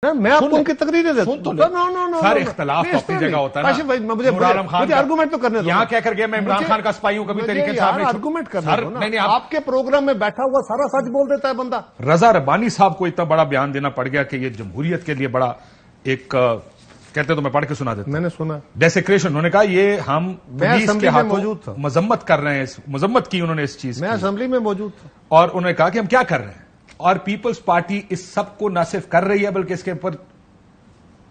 میں آپ کو ان کی تقریریں دیتا ہوں. ہر اختلاف اپنی جگہ ہوتا ہے. مجھے آرگومنٹ تو کرنے دو. یہاں کہہ کر گیا میں عمران خان کا سپاہی ہوں کبھی طریقے سے آرگومنٹ کرنا. آپ کے پروگرام میں بیٹھا ہوا سارا سچ بول دیتا ہے بندہ. رضا ربانی صاحب کو اتنا بڑا بیان دینا پڑ گیا کہ یہ جمہوریت کے لیے بڑا ایک کہتے تو میں پڑھ کے سنا دیتا. میں نے سنا ڈیسیکریشن. انہوں نے کہا یہ ہم پولیس کے ہاتھوں موجود تھا. مذمت کر رہے ہیں. مذمت کی انہوں نے اس چیز. میں اسمبلی میں موجود تھا اور انہوں نے کہا کہ ہم کیا کر رہے ہیں. اور پیپلز پارٹی اس سب کو نہ صرف کر رہی ہے بلکہ اس کے اوپر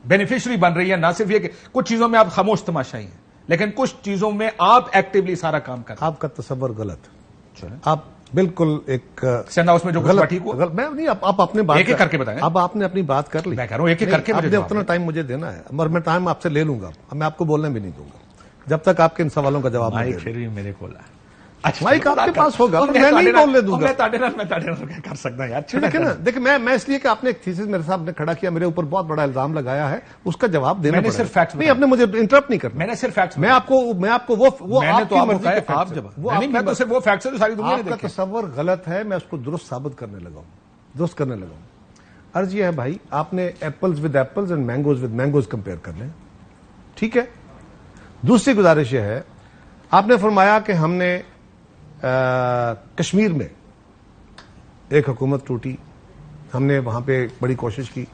بینیفیشری بن رہی ہے. نہ صرف یہ کہ کچھ چیزوں میں آپ خاموش تماشائی ہیں لیکن کچھ چیزوں میں آپ ایکٹیولی سارا کام کر رہے ہیں. آپ کا تصور غلط ہے. آپ بالکل ایک سینڈ ہاؤس میں جو غلط ٹھیک ہو. میں نہیں. آپ اپنے بات ایک ایک کر کے بتائیں. اب آپ نے اپنی بات کر لی. میں کہہ رہا ہوں ایک ایک کر کے. آپ نے اتنا ٹائم مجھے دینا ہے اور میں ٹائم آپ سے لے لوں گا. میں آپ کو بولنے بھی نہیں دوں گا جب تک آپ کے ان سوالوں کا جواب نہیں. پھر بھی میرے کو مائک آپ کے پاس ہوگا. میں نہیں بولنے دوں گا. میں کر سکتا ہوں یار. دیکھیں میں اس لیے کہ آپ نے ایک تھیسس میرے سامنے کھڑا کیا, میرے اوپر بہت بڑا الزام لگایا ہے, اس کا جواب دینا. میں نے صرف فیکٹس نہیں, آپ نے مجھے انٹرپٹ نہیں کرنا. میں نے صرف فیکٹس. میں آپ کو وہ آپ کی مرضی کے آپ جب میں تو صرف وہ فیکٹس ہے ساری دنیا نے دیکھے. آپ کا تصور غلط ہے. میں اس کو درست ثابت کرنے لگا ہوں, درست کرنے لگا ہوں. عرض یہ ہے بھائی, آپ نے apples with apples and mangoes with mangoes compare کر لیں. ٹھیک ہے. دوسری گزارش یہ ہے, آپ نے فرمایا کہ ہم نے کشمیر میں ایک حکومت ٹوٹی, ہم نے وہاں پہ بڑی کوشش کی.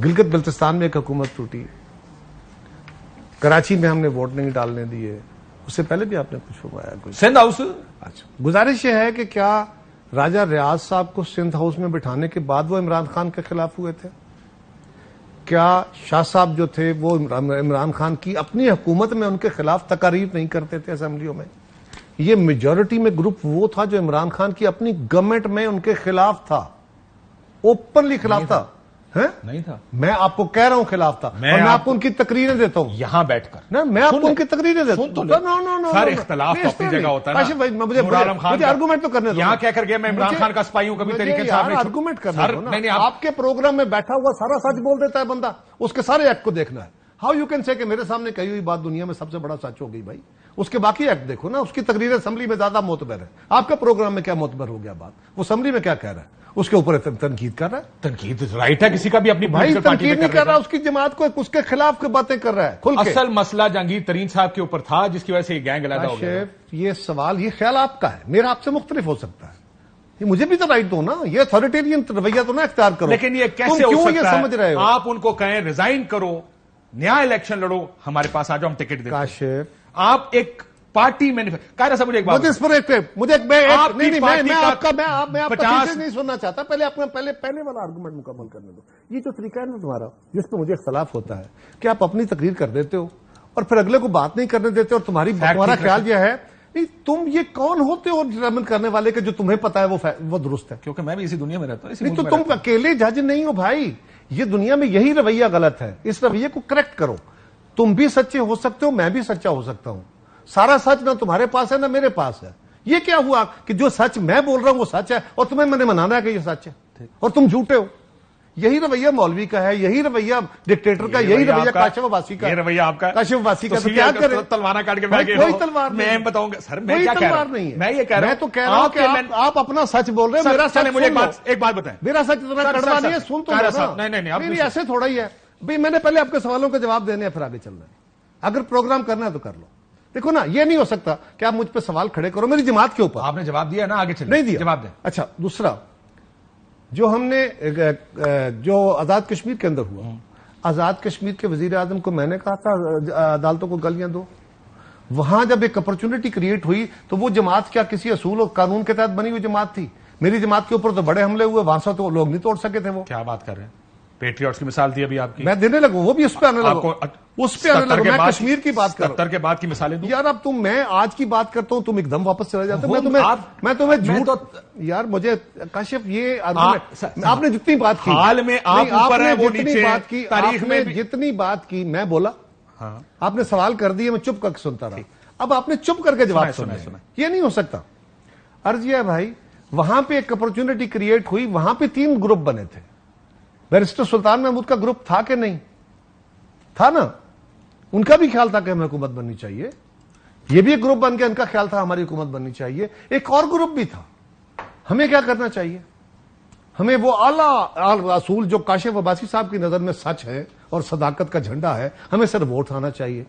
گلگت بلتستان میں ایک حکومت ٹوٹی. کراچی میں ہم نے ووٹ نہیں ڈالنے دیے. اس سے پہلے بھی آپ نے کچھ فرمایا. سندھ ہاؤس. اچھا, گزارش یہ ہے کہ کیا راجہ ریاض صاحب کو سندھ ہاؤس میں بٹھانے کے بعد وہ عمران خان کے خلاف ہوئے تھے؟ کیا شاہ صاحب جو تھے وہ عمران خان کی اپنی حکومت میں ان کے خلاف تقاریر نہیں کرتے تھے اسمبلیوں میں؟ یہ میجورٹی میں گروپ وہ تھا جو عمران خان کی اپنی گورنمنٹ میں ان کے خلاف تھا, اوپنلی خلاف تھا. نہیں تھا. میں آپ کو کہہ رہا ہوں خلاف تھا. میں آپ کو ان کی تقریریں دیتا ہوں یہاں بیٹھ کر. میں آپ کو ان کی تقریریں دیتا ہوں. ہر اختلاف اپنی جگہ ہوتا ہے. مجھے آرگومنٹ تو کرنے دو. یہاں کہہ کر گیا میں عمران خان کا سپاہی ہوں کبھی طریقے سے. آرگومنٹ کرنا. آپ کے پروگرام میں بیٹھا ہوا سارا سچ بول دیتا ہے بندہ, اس کے سارے ایکٹ کو دیکھنا ہے. ہاؤ یو کین سے کہ میرے سامنے کہی ہوئی بات دنیا میں سب سے بڑا سچ ہو گئی بھائی. اس کے باقی ایکٹ دیکھو نا. اس کی تقریر اسمبلی میں زیادہ معتبر ہے. آپ کا پروگرام میں کیا معتبر ہو گیا بات؟ وہ اسمبلی میں کیا کہہ رہا ہے, اس کے اوپر تنقید کر رہا ہے. تنقید رائٹ ہے کسی کا بھی اپنی بھائی. تنقید نہیں کر رہا, اس کی جماعت کو اس کے خلاف کی باتیں کر رہا ہے. اصل مسئلہ جہانگیر ترین صاحب کے اوپر تھا جس کی وجہ سے یہ گینگ علیحدہ ہو گیا. یہ سوال, یہ خیال آپ کا ہے, میرا آپ سے مختلف ہو سکتا ہے. مجھے بھی تو رائٹ دو نا. یہ اتھارٹیرین رویہ تو نہ اختیار کرو. لیکن یہ کیسے ہو سکتا ہے؟ سمجھ رہے ہو آپ ان کو کہیں ریزائن کرو, نیا الیکشن لڑو, ہمارے پاس آ جاؤ, ہم ٹکٹ دیتے ہیں. کاشف, آپ ایک پارٹی میں قاہرہ صاحب مجھے ایک بات نہیں سننا چاہتا. پہلے والا آرگومنٹ مکمل کرنے دو. یہ جو طریقہ ہے نا تمہارا, جس پہ مجھے اختلاف ہوتا ہے کہ آپ اپنی تقریر کر دیتے ہو اور پھر اگلے کو بات نہیں کرنے دیتے, اور تمہارا خیال یہ ہے نہیں تم یہ کون ہوتے ہو ڈٹرمن کرنے والے کہ جو تمہیں پتا ہے وہ درست ہے. کیونکہ میں بھی اسی دنیا میں رہتا ہوں. نہیں تو تم اکیلے جج نہیں ہو بھائی. یہ دنیا میں یہی رویہ غلط ہے. اس رویے کو کریکٹ کرو. تم بھی سچے ہو سکتے ہو, میں بھی سچا ہو سکتا ہوں. سارا سچ نہ تمہارے پاس ہے نہ میرے پاس ہے. یہ کیا ہوا کہ جو سچ میں بول رہا ہوں وہ سچ ہے اور تمہیں میں نے منانا ہے کہ یہ سچ ہے اور تم جھوٹے ہو. یہی رویہ مولوی کا ہے, یہی رویہ ڈکٹیٹر کا, یہی رویہ کاشف عباسی کا. یہ رویہ آپ کا, کاشف عباسی کا. تو کیا کریں, تلوار کاٹ کے کوئی تلوار میں بتاؤں گا سر, کوئی تلوار نہیں ہے. میں یہ کہہ رہا ہوں, میں تو کہہ رہا ہوں کہ آپ اپنا سچ بول رہے ہیں. میرا سچ مجھے ایک بات بتائیں. میرا سچ اتنا کڑوا نہیں ہے. سن تو نہیں, ایسے تھوڑا ہی ہے بھائی. میں نے پہلے آپ کے سوالوں کے جواب دینے ہیں, پھر آگے چلنا ہے. اگر پروگرام کرنا ہے تو کر لو. دیکھو نا, یہ نہیں ہو سکتا کہ آپ مجھ پہ سوال کھڑے کرو میری جماعت کے اوپر. آپ نے جواب دیا نا, آگے چلیں. نہیں دیا جواب دیں. اچھا, دوسرا جو ہم نے جو آزاد کشمیر کے اندر ہوا, آزاد کشمیر کے وزیر اعظم کو میں نے کہا تھا عدالتوں کو گلیاں دو. وہاں جب ایک اپرچونٹی کریٹ ہوئی تو وہ جماعت کیا کسی اصول اور قانون کے تحت بنی ہوئی جماعت تھی؟ میری جماعت کے اوپر تو بڑے حملے ہوئے, وہاں سے تو لوگ نہیں توڑ سکے تھے. وہ کیا بات کر رہے ہیں؟ پیٹریاٹس کی مثال دی ابھی آپ کی, میں دینے لگوں. وہ بھی اس پہ آنے لگا, اس پہ آنے لگا. میں کشمیر کی بات کر رہا ہوں. کے بعد کی مثالیں دوں یار. اب میں آج کی بات کرتا ہوں, تم ایک دم واپس چلے جاتے. میں تمہیں جھوٹ یار. مجھے کاشف یہ آپ نے جتنی بات کی حال میں آپ نے جتنی بات کی, تاریخ میں جتنی بات کی, میں بولا, آپ نے سوال کر دیے, میں چپ کر کے سنتا رہا. اب آپ نے چپ کر کے جواب سنا. یہ نہیں ہو سکتا. عرض یہ ہے بھائی, وہاں پہ ایک اپرچونٹی کریٹ ہوئی, وہاں پہ 3 گروپ بنے تھے. بیرسٹر سلطان محمود کا گروپ تھا کہ نہیں تھا نا؟ ان کا بھی خیال تھا کہ ہمیں حکومت بننی چاہیے. یہ بھی ایک گروپ بن گیا, ان کا خیال تھا ہماری حکومت بننی چاہیے. ایک اور گروپ بھی تھا, ہمیں کیا کرنا چاہیے. ہمیں وہ اعلیٰ اصول جو کاشف عباسی صاحب کی نظر میں سچ ہے اور صداقت کا جھنڈا ہے، ہمیں صرف ووٹ آنا چاہیے.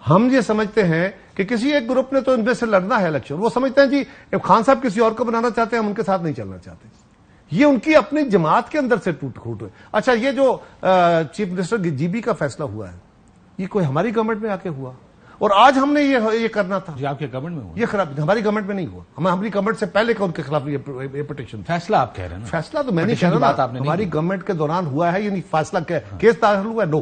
ہم یہ سمجھتے ہیں کہ کسی ایک گروپ نے تو ان میں سے لڑنا ہے الیکشن، وہ سمجھتے ہیں جی خان صاحب کسی اور کو بنانا چاہتے ہیں، ہم ان کے ساتھ نہیں چلنا چاہتے. یہ ان کی اپنی جماعت کے اندر سے ٹوٹ پھوٹ ہوئے. اچھا، یہ جو چیف منسٹر جی بی کا فیصلہ ہوا ہے، یہ کوئی ہماری گورنمنٹ میں آ کے ہوا؟ اور آج ہم نے یہ کرنا تھا. جی آپ کے گورنمنٹ میں ہوا؟ یہ خراب ہماری گورنمنٹ میں نہیں ہوا. ہماری گورنمنٹ سے پہلے ان کے خلاف یہ پٹیشن. فیصلہ آپ کہہ رہے ہیں نا؟ فیصلہ تو میں نہیں کہہ رہا، ہماری گورنمنٹ کے دوران ہوا ہے. یعنی فیصلہ کیس داخل ہوا ہے؟ نو.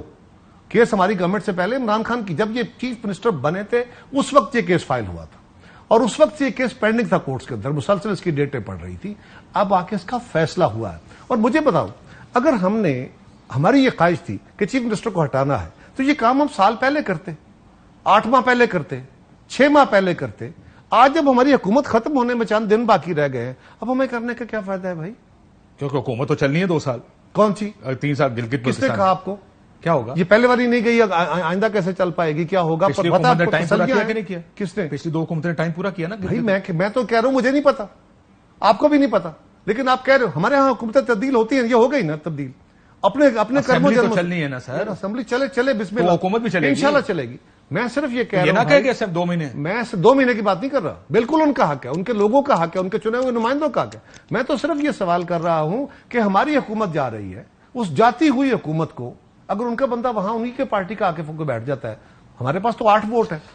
کیس ہماری گورنمنٹ سے پہلے عمران خان کی جب یہ چیف منسٹر بنے تھے اس وقت یہ کیس فائل ہوا تھا، اور اس وقت یہ کیس پینڈنگ تھا کورٹس کے اندر، مسلسل اس کی ڈیٹیں پڑ رہی تھی. اب آ کے اس کا فیصلہ ہوا ہے. اور مجھے بتاؤ، اگر ہماری یہ خواہش تھی کہ چیف منسٹر کو ہٹانا ہے تو یہ کام ہم سال پہلے کرتے، 8 ماہ پہلے کرتے، 6 ماہ پہلے کرتے. آج جب ہماری حکومت ختم ہونے میں چند دن باقی رہ گئے ہیں، اب ہمیں کرنے کا کیا فائدہ ہے بھائی؟ کیونکہ حکومت تو چلنی ہے 2 سال. کون سی؟ 3 سال. گلگت کس نے کہا آپ کو؟ کیا ہوگا؟ یہ پہلے والی نہیں گئی، آئندہ کیسے چل پائے گی؟ کیا ہوگا؟ پچھلی پتہ حکومت نے آپ کو ٹائم پورا تسلیاں کیا ہیں؟ کہ نہیں کیا؟ کس نے؟ پچھلی 2 حکومتوں نے ٹائم پورا کیا نا. بھائی میں تو کہہ رہا ہوں مجھے نہیں پتا، آپ کو بھی نہیں پتا، لیکن آپ کہہ رہے ہو ہمارے ہاں حکومتیں تبدیل ہوتی ہیں. یہ ہو گئی نا تبدیل اپنے کرموں اسمبلی تو چلنی ہے نا سر. اسمبلی چلے بسم تو اللہ، حکومت بھی چلے گی انشاءاللہ چلے گی. میں صرف یہ کہہ یہ رہا نہ ہوں کہ صرف 2 مہینے. میں 2 مہینے کی بات نہیں کر رہا. بالکل ان کا حق ہے، ان کے لوگوں کا حق ہے، ان کے چنے ہوئے نمائندوں کا حق ہے. میں تو صرف یہ سوال کر رہا ہوں کہ ہماری حکومت جا رہی ہے، اس جاتی ہوئی حکومت کو اگر ان کا بندہ وہاں انہی کے پارٹی کا آ کے بیٹھ جاتا ہے، ہمارے پاس تو 8 ووٹ ہے.